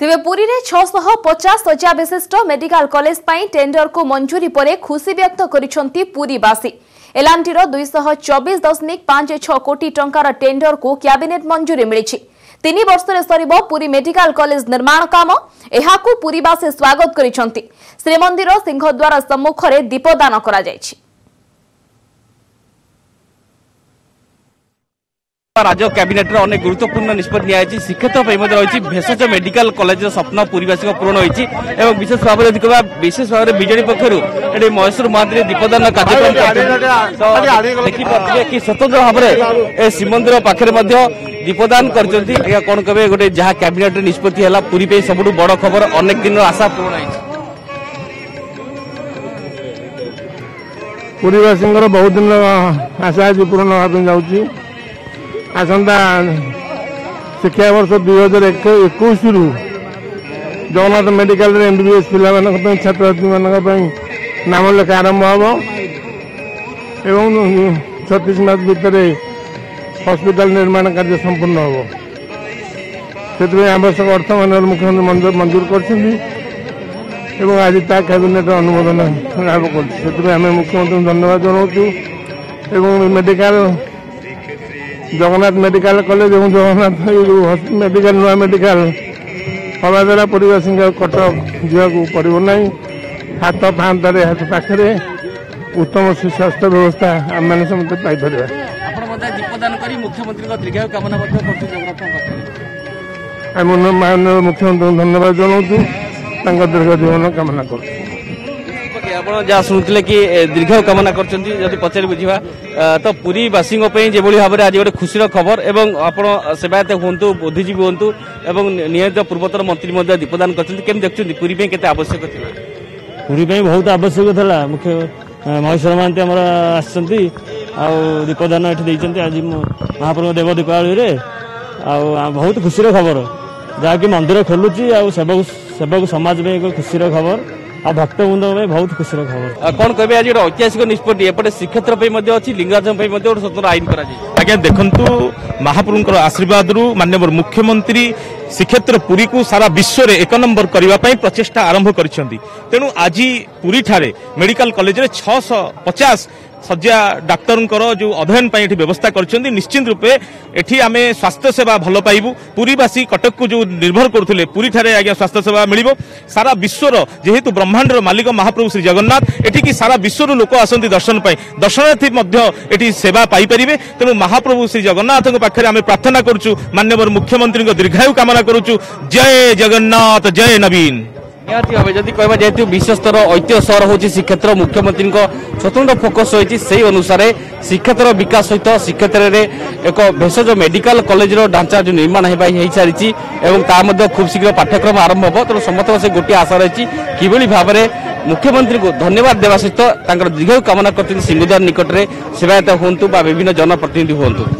तेबे पुरी रे 650 शଯ୍या विशिष्ट मेडिकल कॉलेज पाई टेंडर को मंजूरी परे खुशी व्यक्त करिसंती पुरीवासी। एलांटीर 224.56 कोटी टंकार टेंडर को कैबिनेट मंजूरी मिली। 3 वर्ष रे सरिबो पुरी मेडिकल कॉलेज निर्माण काम। एहाकू पुरीवासी स्वागत करिसंती। श्रीमंदिर सिंहद्वार सम्मुख रे दीपदान करा जायछि। राज्य कैबिनेट अनेक गुरुत्वपूर्ण निष्पत्ति निया शिक्षेत्र रही भेषज मेडिकल कॉलेज स्वप्न पुरीवासी पूर्ण होती विशेष भाव में विजेडी पक्षर ये महेश्वर महांती दीपदान कार्यक्रम कि स्वतंत्र भाव में श्रीमंदिर पाखे दीपदान कर कौन कहे गोटे जहाँ कैबिनेट निष्पत्ति है पुरी सब बड़ खबर अनेक दिन आशा पूर्ण पुरीवासी बहुत दिन आशा आज पूर्ण होगा जाऊँगी। आसंता शिक्षा वर्ष 2021 रु जगन्नाथ मेडिकल एमबीबीएस पिला छात्र छात्री नाम लेखा आरंभ हम एवं 36 मास भितर हॉस्पिटल निर्माण कार्य संपूर्ण हम से आवश्यक अर्थ माननीय मुख्यमंत्री मंजूर कर आज कैबिनेट अनुमोदन लाभ कर मुख्यमंत्री धन्यवाद जनाऊँ। मेडिकल जगन्नाथ मेडिकल कॉलेज और जगन्नाथ मेडिकल नुआ मेडिकल हवा द्वारा परिवासी कटक जावाक पड़ो ना हाथ फांतारे हाथ पाखे उत्तम सुस्वास्थ्य व्यवस्था आम मैंने समस्त पाइपर। माननीय मुख्यमंत्री धन्यवाद जनाऊँ दीर्घ जीवन कामना कर जहाँ शुणुते कि दीर्घ कामना कर पचारि बुझा तो पुरीवासी जो भाव में आज गोटे खुशी खबर एवं आप सेवायत हूँ बुद्धिजीवी हूँ एवं नियमित पूर्वतन मंत्री दीपदान कर देखते पुरी के आवश्यक थी पुरी बहुत आवश्यक था। मुख्य महेश्वर महांती आम दीपदान ये आज महाप्रभु देव दीपावली बहुत खुशी खबर जहाँकि मंदिर खोलुची सेवक समाज में एक खुशी खबर आ भक्त वृंद में बहुत खुशी खबर। कौन कहे आज गोटे ऐतिहासिक निष्पत्ति एपटे श्रीक्षेत्र अच्छी लिंगाराज गोटे स्वतंत्र आईन कर आज्ञा देखु महाप्रभु आशीर्वाद माननीय मुख्यमंत्री श्रीक्षेत्र पुरी को सारा विश्व में 1 नंबर करने प्रचेषा आरंभ कर तेणु आज पुरी ठारे मेडिकल कॉलेज 650 शଯ୍या डाक्तर जो अध्ययन ये व्यवस्था कर निश्चित रूपे एठी आम स्वास्थ्य सेवा भल पाइबू। पुरीवासी कटक को जो निर्भर करते पुरी ठारे आज्ञा स्वास्थ्य सेवा मिल सारा विश्वर जेहेतु ब्रह्मांडर मालिक महाप्रभु श्री जगन्नाथ एठी सारा विश्वर लोक आसती दर्शन दर्शनार्थी एठी सेवा पाइपर। तेणु महाप्रभु श्री जगन्नाथ पाखे आम प्रार्थना करुचु माननीय मुख्यमंत्री दीर्घायु कामना करुचु। जय जगन्नाथ जय नवीन। जदि कह जेहेतु विश्वस्तर ऐतिह्य सहर हूँ श्रीक्षेत्र मुख्यमंत्री स्वतंत्र फोकस रही से अनुसार श्रीक्षेत्र विकास सहित श्रीक्षेत्र में एक भेषज मेडिकल कॉलेज ढांचा जो निर्माण हो सारी खूब शीघ्र पाठ्यक्रम आरंभ हो। तेणु समस्त से गोटे आशा रही कि भाव में मुख्यमंत्री को धन्यवाद देवा सहित दीर्घ कामना कर सिंहद्वार निकट में सेवायत हूँ विभिन्न जनप्रतिनिधि हूँ।